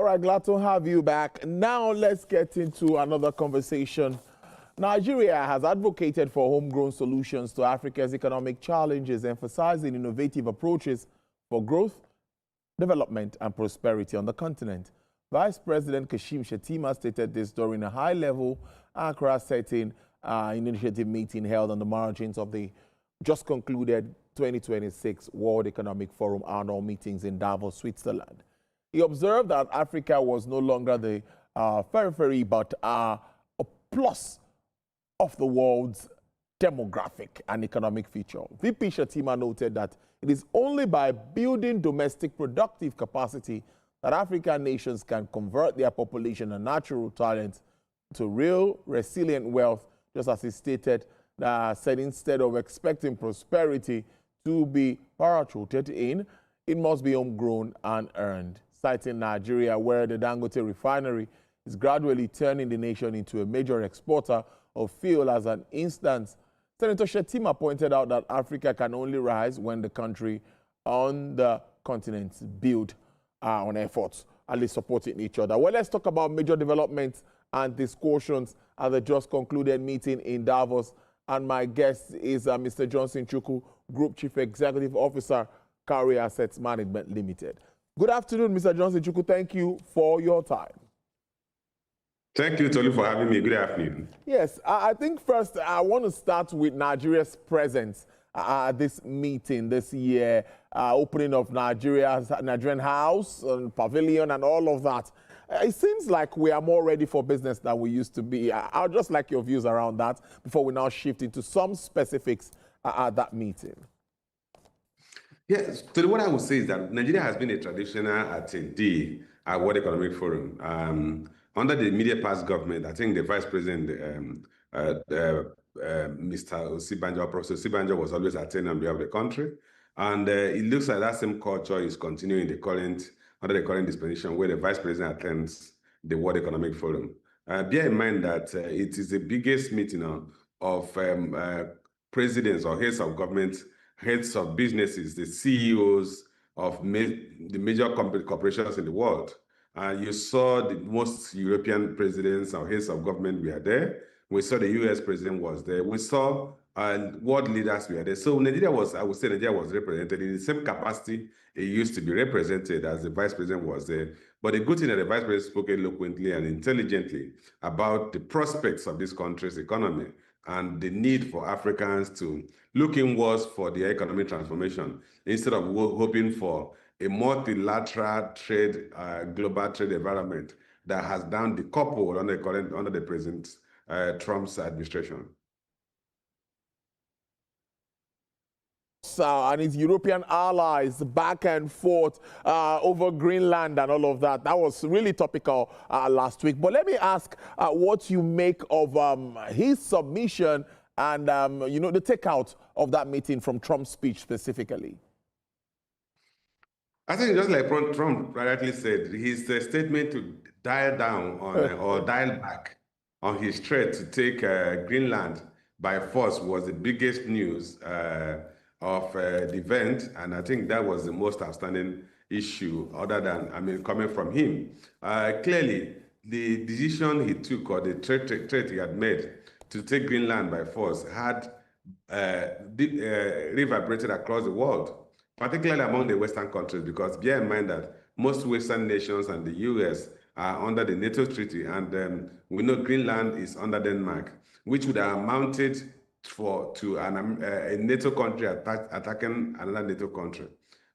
right, glad to have you back. Now let's get into another conversation. Nigeria has advocated for homegrown solutions to Africa's economic challenges, emphasizing innovative approaches for growth, development, and prosperity on the continent. Vice President Kashim Shettima stated this during a high-level Accra-setting initiative meeting held on the margins of the just concluded 2026 World Economic Forum annual meetings in Davos, Switzerland. He observed that Africa was no longer the periphery, but a plus of the world's demographic and economic future. VP Shettima noted that it is only by building domestic productive capacity that African nations can convert their population and natural talents to real, resilient wealth, just as he stated, said instead of expecting prosperity to be parachuted in, it must be homegrown and earned. Citing Nigeria, where the Dangote refinery is gradually turning the nation into a major exporter of fuel as an instance, Senator Shettima pointed out that Africa can only rise when the country on the continent build on efforts, at least supporting each other. Well, let's talk about major developments and discussions at the just concluded meeting in Davos. And my guest is Mr. Johnson Chukwu, Group Chief Executive Officer, Carry Assets Management Limited. Good afternoon, Mr. Johnson Chukwu. Thank you for your time. Thank you, Tolu, for having me. Good afternoon. Yes, I think first I want to start with Nigeria's presence at this meeting this year, opening of Nigerian House and Pavilion and all of that. It seems like we are more ready for business than we used to be. I'd just like your views around that before we now shift into some specifics at that meeting. Yes, so what I would say is that Nigeria has been a traditional attendee at World Economic Forum. Under the immediate past government, I think the Vice President, Mr. Osibanjo, Professor Osibanjo, was always attending on behalf of the country. And it looks like that same culture is continuing under the current dispensation, where the Vice President attends the World Economic Forum. Bear in mind that it is the biggest meeting of presidents or heads of government, heads of businesses, the CEOs of the major corporations in the world. You saw the most European presidents or heads of government were there. We saw the US president was there. We saw world leaders were there. So Nigeria was, I would say Nigeria was represented in the same capacity it used to be represented as the vice president was there. But the good thing that the vice president spoke eloquently and intelligently about the prospects of this country's economy and the need for Africans to look inwards for their economic transformation instead of hoping for a multilateral trade, global trade environment that has down the couple under the President Trump's administration. And his European allies back and forth over Greenland and all of that. That was really topical last week. But let me ask what you make of his submission and the takeout of that meeting from Trump's speech specifically. I think just like Trump rightly said, his statement to dial down on or dial back on his threat to take Greenland by force was the biggest news of the event, and I think that was the most outstanding issue other than, coming from him. Clearly, the decision he took or the threat he had made to take Greenland by force had reverberated across the world, particularly among the Western countries, because bear in mind that most Western nations and the US are under the NATO treaty, and we know Greenland is under Denmark, which would have amounted to a NATO country attacking another NATO country.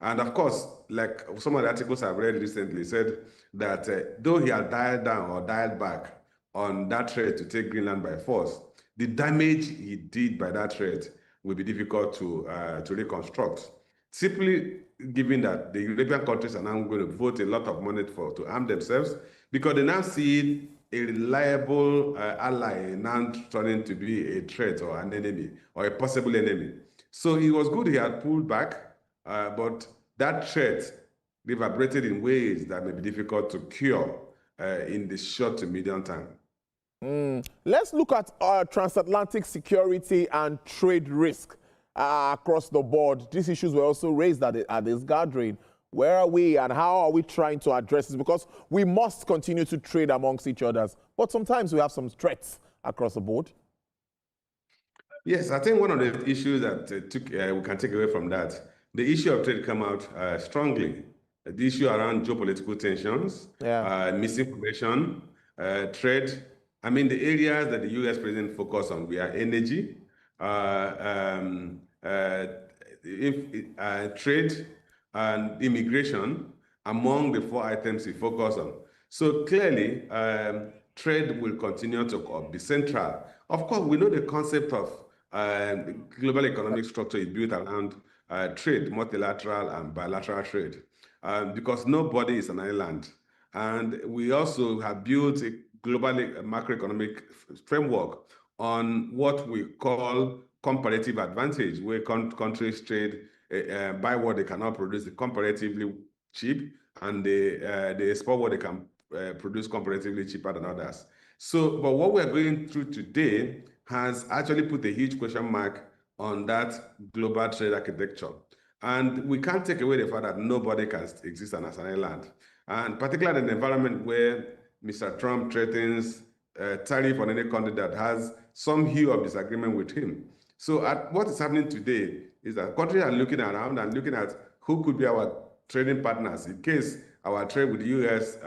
And of course, like some of the articles I've read recently said that though he had dialed down or dialed back on that threat to take Greenland by force, the damage he did by that threat will be difficult to reconstruct. Simply given that the European countries are now going to vote a lot of money to arm themselves, because they now see a reliable ally now turning to be a threat or an enemy or a possible enemy. So it was good he had pulled back, but that threat reverberated in ways that may be difficult to cure in the short to medium term. Let's look at transatlantic security and trade risk across the board. These issues were also raised at this gathering. Where are we and how are we trying to address this? Because we must continue to trade amongst each other, but sometimes we have some threats across the board. Yes, I think one of the issues that we can take away from that, the issue of trade come out strongly. The issue around geopolitical tensions, misinformation, trade. I mean, the areas that the U.S. president focused on were energy, trade, and immigration among the 4 items he focused on. So clearly, trade will continue to be central. Of course, we know the concept of global economic structure is built around trade, multilateral and bilateral trade, because nobody is an island. And we also have built a global macroeconomic framework on what we call comparative advantage, where countries trade, buy what they cannot produce comparatively cheap, and they export what they can produce comparatively cheaper than others. So, but what we're going through today has actually put a huge question mark on that global trade architecture. And we can't take away the fact that nobody can exist as an island. And particularly in an environment where Mr. Trump threatens tariff on any country that has some hue of disagreement with him. So what is happening today is that countries are looking around and looking at who could be our trading partners in case our trade with the U.S.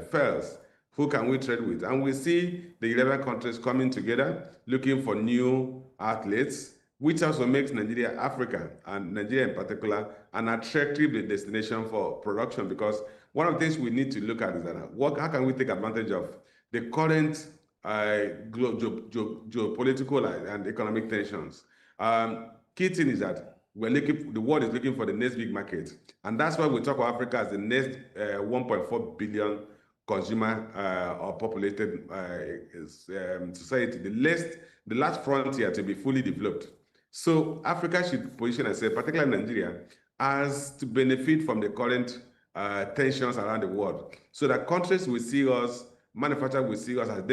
fails. Who can we trade with? And we see the 11 countries coming together, looking for new outlets, which also makes Nigeria, Africa, and Nigeria in particular, an attractive destination for production. Because one of the things we need to look at is that how can we take advantage of the current geopolitical and economic tensions? Key thing is that the world is looking for the next big market. And that's why we talk about Africa as the next 1.4 billion consumer or populated society, the last frontier to be fully developed. So Africa should position itself, particularly Nigeria, as to benefit from the current tensions around the world, so that countries will see us, manufacturers will see us as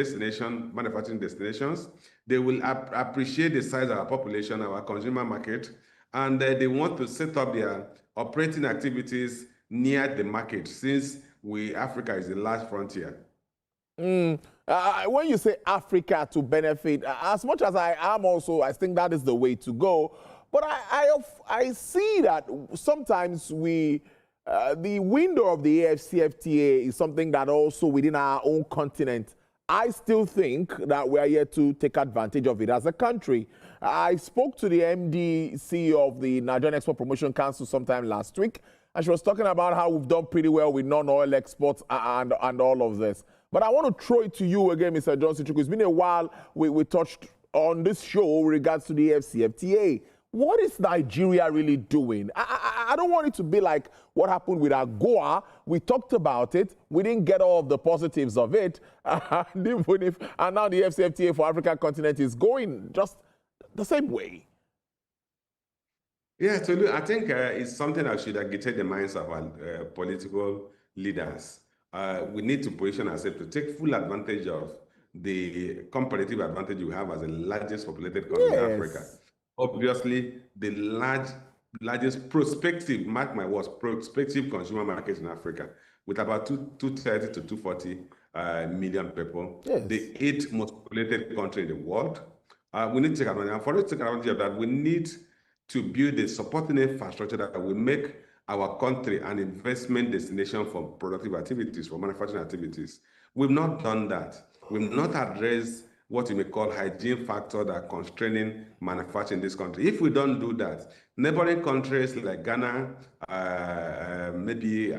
manufacturing destinations. They will appreciate the size of our population, our consumer market, and they want to set up their operating activities near the market, since Africa is the last frontier. When you say Africa to benefit, as much as I am also, I think that is the way to go. But I see that sometimes the window of the AfCFTA is something that also within our own continent, I still think that we are yet to take advantage of it as a country. I spoke to the MD CEO of the Nigerian Export Promotion Council sometime last week, and she was talking about how we've done pretty well with non-oil exports and all of this. But I want to throw it to you again, Mr. Johnson. It's been a while we touched on this show with regards to the AfCFTA. What is Nigeria really doing? I don't want it to be like what happened with AGOA. We talked about it. We didn't get all of the positives of it. And now the AfCFTA for African continent is going just the same way. Yeah, so I think it's something that should agitate the minds of our political leaders. We need to position ourselves to take full advantage of the comparative advantage we have as the largest populated country in Africa. Obviously, the largest prospective, mark my words, prospective consumer market in Africa, with about 230 to 240 million people. The 8th most populated country in the world. We need to take advantage. And for us to take advantage of that, we need to build a supporting infrastructure that will make our country an investment destination for productive activities, for manufacturing activities. We've not done that. We've not addressed what you may call hygiene factor that are constraining manufacturing in this country. If we don't do that, neighboring countries like Ghana, maybe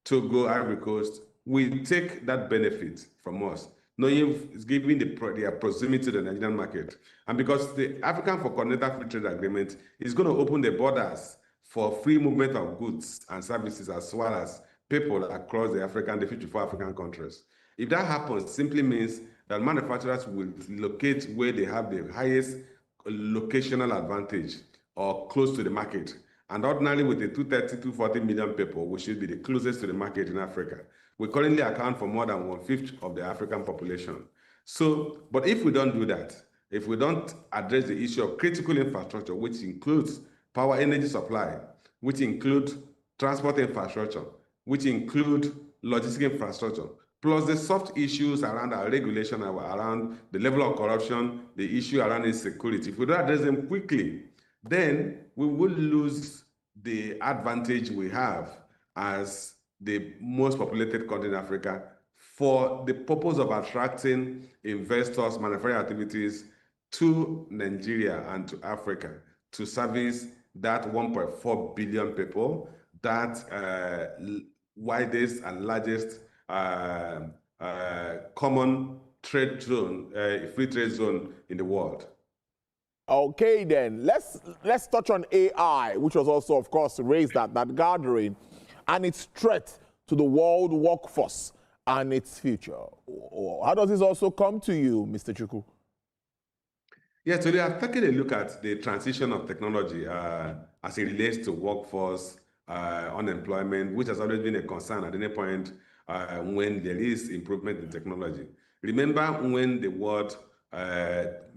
Togo, Ivory Coast, will take that benefit from us, knowing it's giving their proximity to the Nigerian market. And because the African for Continental Free Trade Agreement is going to open the borders for free movement of goods and services, as well as people across the 54 African countries. If that happens, simply means that manufacturers will locate where they have the highest locational advantage or close to the market. And ordinarily, with the 230 to 40 million people, we should be the closest to the market in Africa. We currently account for more than 1/5 of the African population. So, but if we don't do that, if we don't address the issue of critical infrastructure, which includes power energy supply, which includes transport infrastructure, which include logistic infrastructure, plus the soft issues around our regulation, around the level of corruption, the issue around insecurity. If we don't address them quickly, then we will lose the advantage we have as the most populated country in Africa for the purpose of attracting investors, manufacturing activities to Nigeria and to Africa to service that 1.4 billion people, that widest and largest common trade zone, free trade zone in the world. Okay, then let's touch on AI, which was also, of course, raised at that gathering, and its threat to the world workforce and its future. How does this also come to you, Mr. Chukwu? Yeah, today I've taken a look at the transition of technology as it relates to workforce, unemployment, which has always been a concern at any point when there is improvement in technology. Remember when the world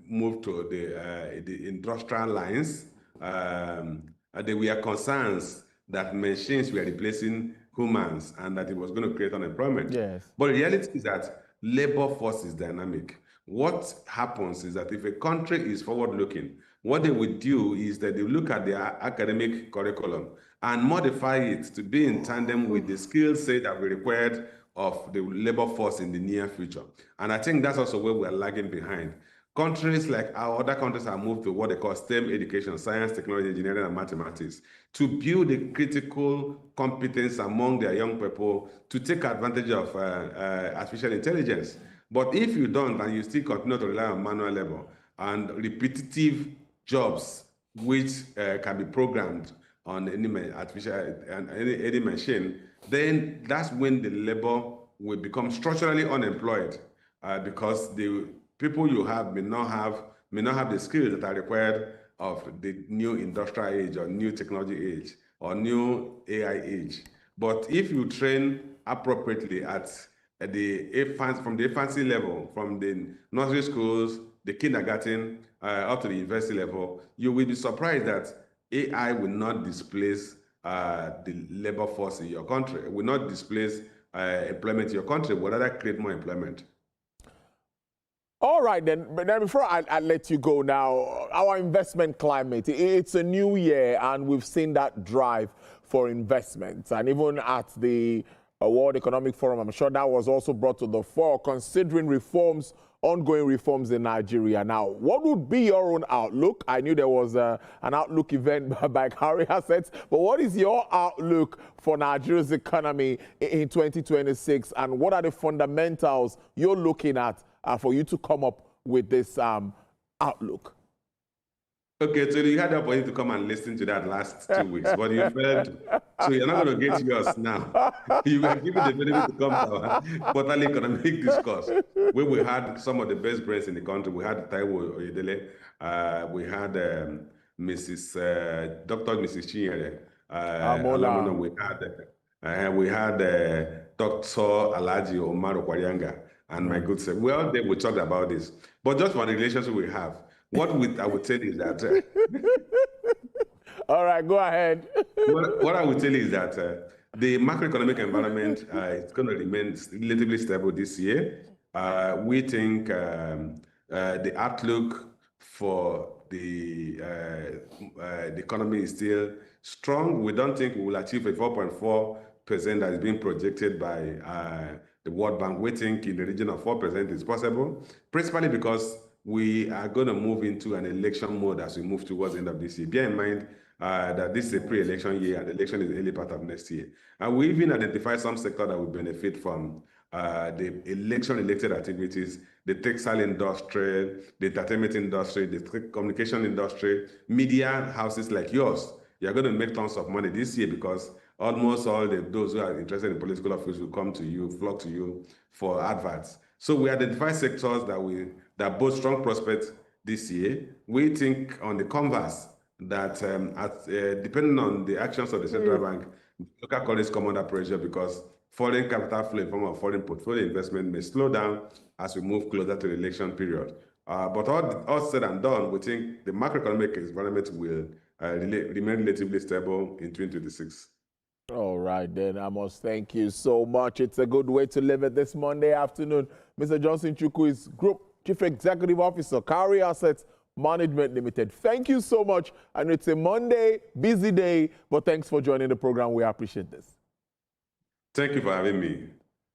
moved to the industrial lines, there were concerns that machines were replacing humans and that it was going to create unemployment. Yes. But the reality is that labor force is dynamic. What happens is that if a country is forward-looking, what they would do is that they look at their academic curriculum and modify it to be in tandem with the skill set that we required of the labor force in the near future. And I think that's also where we're lagging behind. Countries like our other countries have moved to what they call STEM education, science, technology, engineering, and mathematics, to build a critical competence among their young people to take advantage of artificial intelligence. But if you don't, and you still continue to rely on manual labor and repetitive jobs, which can be programmed on any artificial and any machine, then that's when the labor will become structurally unemployed because the people you have may not have the skills that are required of the new industrial age or new technology age or new AI age. But if you train appropriately at from the infancy level, from the nursery schools, the kindergarten, up to the university level, you will be surprised that AI will not displace the labor force in your country. It will not displace employment in your country, but rather create more employment. All right, then. But then before I let you go now, our investment climate, it's a new year, and we've seen that drive for investment. And even at the World Economic Forum, I'm sure that was also brought to the fore, considering reforms, ongoing reforms in Nigeria. Now, what would be your own outlook? I knew there was an outlook event by Carry Assets, but what is your outlook for Nigeria's economy in 2026, and what are the fundamentals you're looking at for you to come up with this outlook? Okay, so you had the opportunity to come and listen to that last 2 weeks, but you failed. So you're not going to get yours now. You were given the benefit to come to our quarterly economic discourse, where we had some of the best brains in the country. We had Taiwo Oyedele, we had Dr. Mrs. Chinyere, Amola. we had Dr. Alhaji Omar Okwarianga, and my good self. Well, they will talk about this. But just for the relationship we have, what I would tell you is that... All right, go ahead. what I would tell you is that the macroeconomic environment is going to remain relatively stable this year. We think the outlook for the economy is still strong. We don't think we will achieve a 4.4% that is being projected by the World Bank. We think in the region of 4% is possible, principally because we are going to move into an election mode as we move towards the end of this year. Bear in mind that this is a pre-election year and the election is the early part of next year. And we even identify some sector that will benefit from the election-related activities, the textile industry, the entertainment industry, the communication industry, media houses like yours. You're going to make tons of money this year because almost all those who are interested in political office will come to you, flock to you for adverts. So we identify sectors that boast strong prospects this year. We think on the converse that depending on the actions of the central bank, local colleges come under pressure because foreign capital flow in form of foreign portfolio investment may slow down as we move closer to the election period. But all said and done, we think the macroeconomic environment will remain relatively stable in 2026. All right, then, Amos, thank you so much. It's a good way to live it this Monday afternoon. Mr. Johnson Chukwu is Group Chief Executive Officer, Cowrie Assets Management Limited. Thank you so much. And it's a Monday, busy day, but thanks for joining the program. We appreciate this. Thank you for having me.